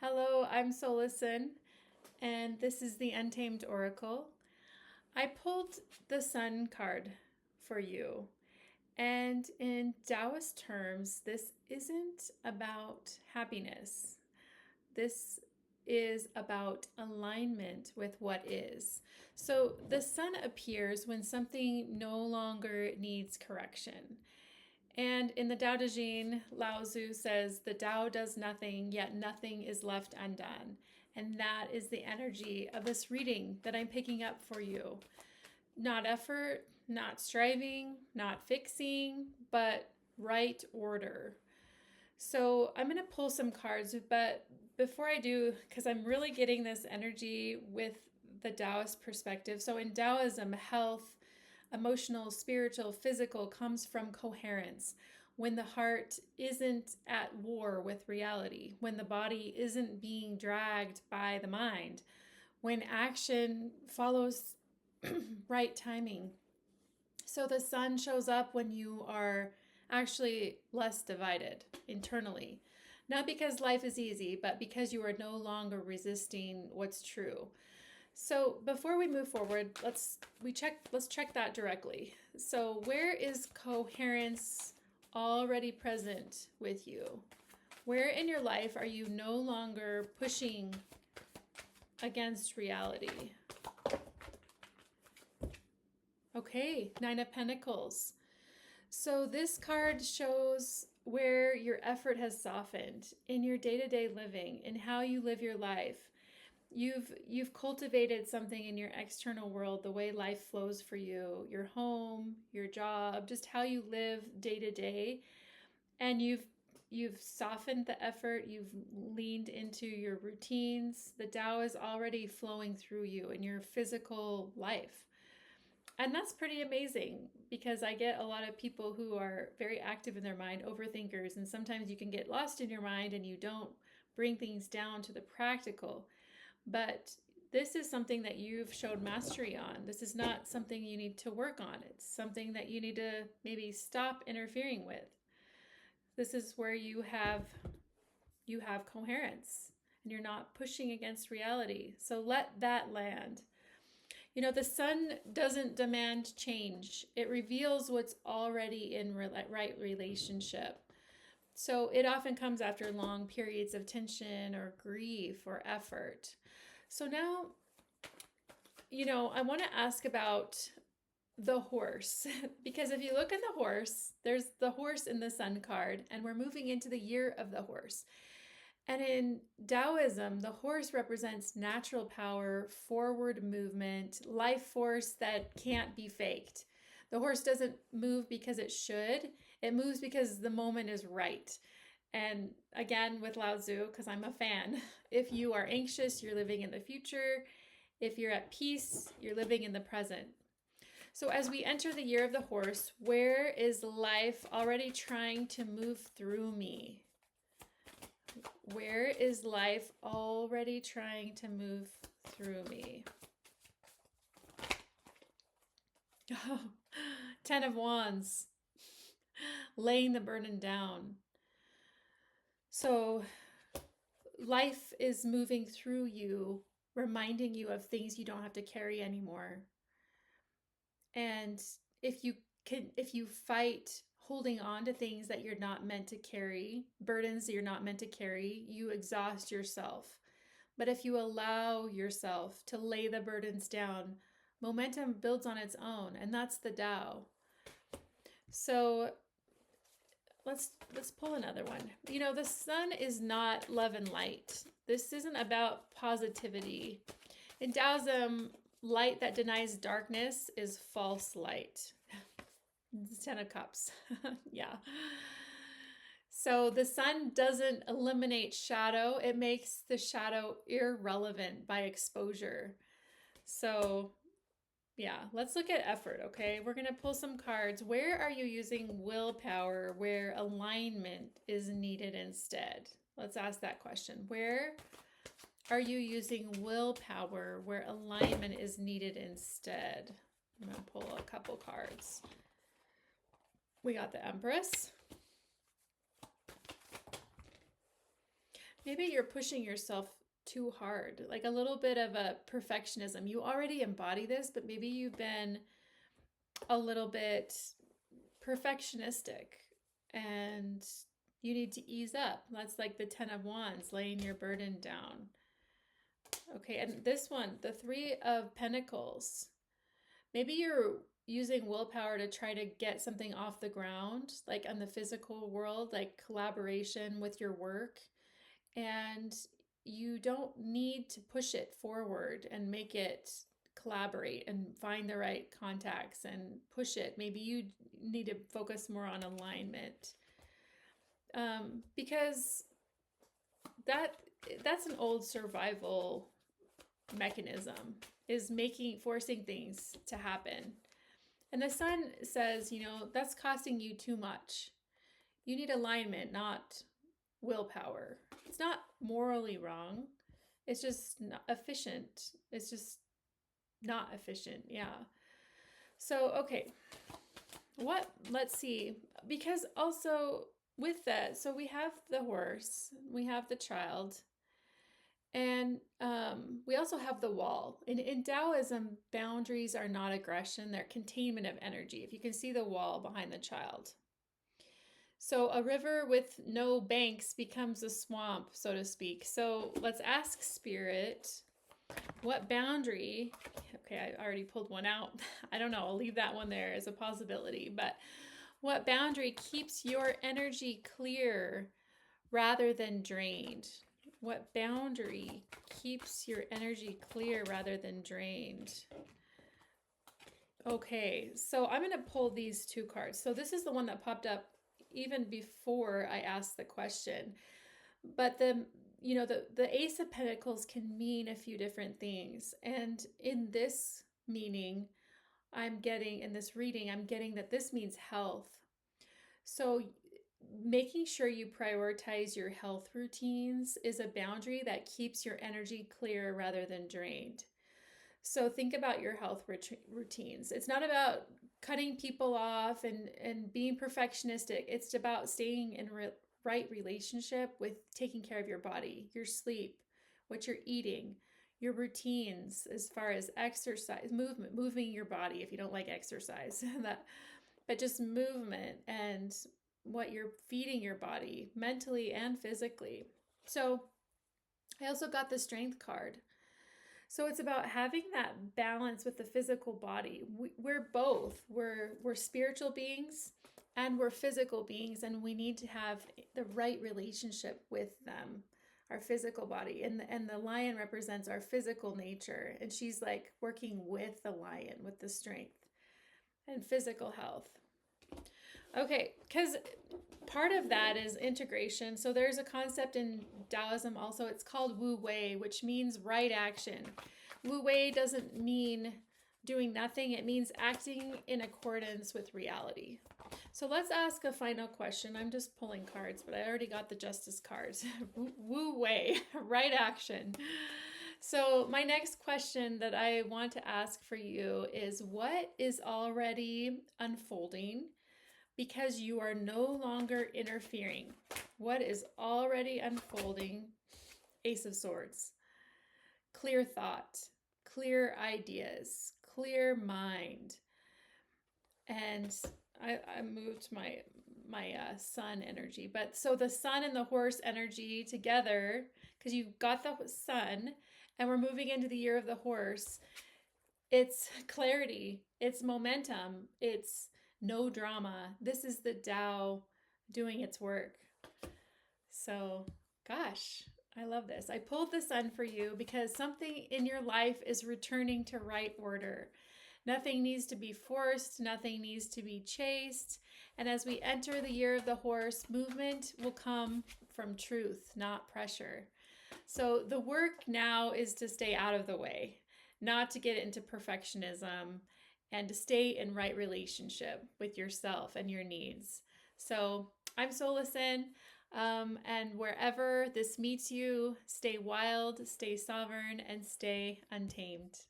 Hello, I'm Solasen, and this is the Untamed Oracle. I pulled the Sun card for you, and in Taoist terms, this isn't about happiness. This is about alignment with what is. So the sun appears when something no longer needs correction. And in the Tao Te Ching, Lao Tzu says, the Tao does nothing, yet nothing is left undone. And that is the energy of this reading that I'm picking up for you. Not effort, not striving, not fixing, but right order. So I'm going to pull some cards, but before I do, because I'm really getting this energy with the Taoist perspective. So in Taoism, health, emotional, spiritual, physical, comes from coherence. When the heart isn't at war with reality, when the body isn't being dragged by the mind, when action follows right timing. So the sun shows up when you are actually less divided internally. Not because life is easy, but because you are no longer resisting what's true. So before we move forward, let's check that directly. So where is coherence already present with you? Where in your life are you no longer pushing against reality? Okay, Nine of Pentacles. So this card shows where your effort has softened in your day-to-day living, in how you live your life. You've cultivated something in your external world, the way life flows for you, your home, your job, just how you live day to day. And you've softened the effort, you've leaned into your routines. The Tao is already flowing through you in your physical life. And that's pretty amazing because I get a lot of people who are very active in their mind, overthinkers, and sometimes you can get lost in your mind and you don't bring things down to the practical. But this is something that you've showed mastery on. This is not something you need to work on. It's something that you need to maybe stop interfering with. This is where you have coherence and you're not pushing against reality. So let that land. You know, the sun doesn't demand change. It reveals what's already in right relationship. So it often comes after long periods of tension or grief or effort. So now, I want to ask about the horse, because if you look at the horse, there's the horse in the sun card, and we're moving into the year of the horse. And in Taoism, the horse represents natural power, forward movement, life force that can't be faked. The horse doesn't move because it should. It moves because the moment is right. And again, with Lao Tzu, because I'm a fan, if you are anxious, you're living in the future. If you're at peace, you're living in the present. So as we enter the year of the horse, where is life already trying to move through me? Where is life already trying to move through me? Oh, 10 of Wands, laying the burden down. So life is moving through you, reminding you of things you don't have to carry anymore. And if you fight holding on to things that you're not meant to carry, burdens that you're not meant to carry, you exhaust yourself. But if you allow yourself to lay the burdens down, momentum builds on its own, and that's the Tao. So let's pull another one. You know, the sun is not love and light. This isn't about positivity. In Taoism, light that denies darkness is false light. It's 10 of Cups. Yeah. So the sun doesn't eliminate shadow. It makes the shadow irrelevant by exposure. So yeah, let's look at effort, okay? We're going to pull some cards. Where are you using willpower where alignment is needed instead? Let's ask that question. Where are you using willpower where alignment is needed instead? I'm going to pull a couple cards. We got the Empress. maybe you're pushing yourself too hard, like a little bit of a perfectionism. You already embody this, but maybe you've been a little bit perfectionistic and you need to ease up. That's like the 10 of Wands, laying your burden down. Okay, and this one, the Three of Pentacles. Maybe you're using willpower to try to get something off the ground, like in the physical world, like collaboration with your work. And you don't need to push it forward and make it collaborate and find the right contacts and push it. Maybe you need to focus more on alignment, because that's an old survival mechanism, is forcing things to happen. And the Sun says, that's costing you too much. You need alignment, not willpower. It's not morally wrong. It's just not efficient. It's just not efficient. Yeah. So, okay. Let's see. Because also with that, so we have the horse, we have the child, and we also have the wall. In Taoism, boundaries are not aggression, they're containment of energy. If you can see the wall behind the child. So a river with no banks becomes a swamp, so to speak. So let's ask Spirit, what boundary, okay, I already pulled one out. I don't know, I'll leave that one there as a possibility, but what boundary keeps your energy clear rather than drained? What boundary keeps your energy clear rather than drained? Okay, so I'm going to pull these two cards. So this is the one that popped up even before I asked the question. But the Ace of Pentacles can mean a few different things. And in this meaning, in this reading, I'm getting that this means health. So making sure you prioritize your health routines is a boundary that keeps your energy clear rather than drained. So think about your health routines. It's not about cutting people off and being perfectionistic. It's about staying in right relationship with taking care of your body, your sleep, what you're eating, your routines as far as exercise, moving your body if you don't like exercise, but just movement and what you're feeding your body mentally and physically. So I also got the Strength card. So it's about having that balance with the physical body. We're both. We're spiritual beings and we're physical beings, and we need to have the right relationship with them, our physical body. And the lion represents our physical nature, and she's like working with the lion with the strength and physical health. Okay, because part of that is integration. So there's a concept in Taoism also, it's called Wu Wei, which means right action. Wu Wei doesn't mean doing nothing, it means acting in accordance with reality. So let's ask a final question. I'm just pulling cards, but I already got the Justice cards. Wu Wei, right action. So my next question that I want to ask for you is, what is already unfolding because you are no longer interfering? What is already unfolding? Ace of Swords. Clear thought, clear ideas, clear mind. And I moved my sun energy. But so the sun and the horse energy together, because you've got the sun and we're moving into the year of the horse, it's clarity, it's momentum, it's no drama. This is the Tao doing its work. So, gosh, I love this. I pulled the sun for you because something in your life is returning to right order. Nothing needs to be forced. Nothing needs to be chased. And as we enter the year of the horse, movement will come from truth, not pressure. So the work now is to stay out of the way, not to get into perfectionism, and to stay in right relationship with yourself and your needs. So I'm Solasen, and wherever this meets you, stay wild, stay sovereign, and stay untamed.